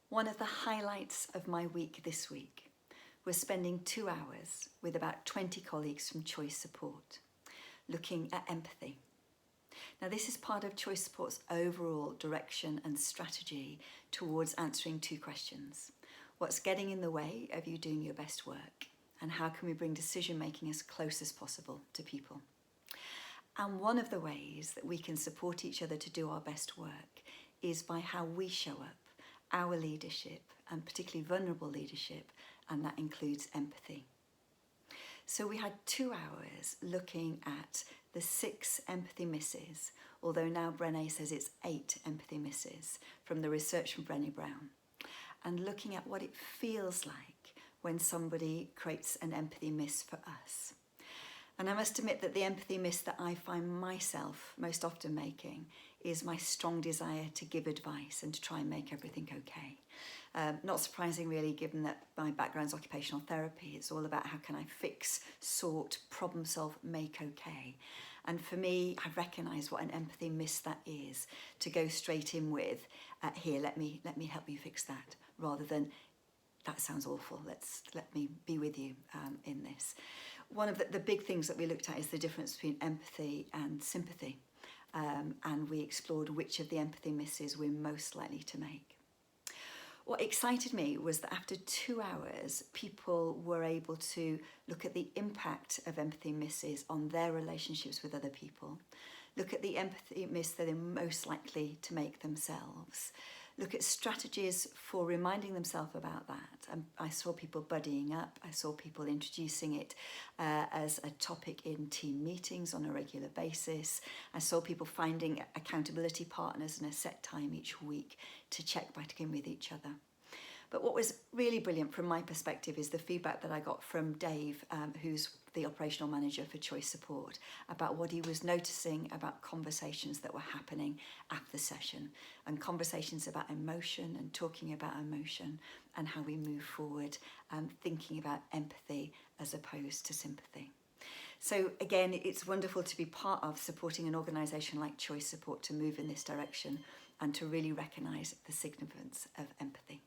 One of the highlights of my week this week was spending 2 hours with about 20 colleagues from Choice Support, looking at empathy. Now, this is part of Choice Support's overall direction and strategy towards answering two questions. What's getting in the way of you doing your best work? And how can we bring decision making as close as possible to people? And one of the ways that we can support each other to do our best work is by how we show up, our leadership, and particularly vulnerable leadership, and that includes empathy. So we had 2 hours looking at the 6 empathy misses, although now Brené says it's 8 empathy misses from the research from Brené Brown, and looking at what it feels like when somebody creates an empathy miss for us. And I must admit that the empathy miss that I find myself most often making is my strong desire to give advice and to try and make everything okay. Not surprising really, given that my background is occupational therapy. It's all about how can I fix, sort, problem solve, make okay. And for me, I recognise what an empathy miss that is, to go straight in with, here, let me help you fix that, rather than, that sounds awful, let me be with you in this. One of the big things that we looked at is the difference between empathy and sympathy. And we explored which of the empathy misses we're most likely to make. What excited me was that after 2 hours, people were able to look at the impact of empathy misses on their relationships with other people, look at the empathy miss that they're most likely to make themselves, look at strategies for reminding themselves about that. And I saw people buddying up. I saw people introducing it as a topic in team meetings on a regular basis. I saw people finding accountability partners and a set time each week to check back in with each other. But what was really brilliant from my perspective is the feedback that I got from Dave, who's the operational manager for Choice Support, about what he was noticing about conversations that were happening at the session, and conversations about emotion and talking about emotion and how we move forward, thinking about empathy as opposed to sympathy. So again, it's wonderful to be part of supporting an organisation like Choice Support to move in this direction and to really recognise the significance of empathy.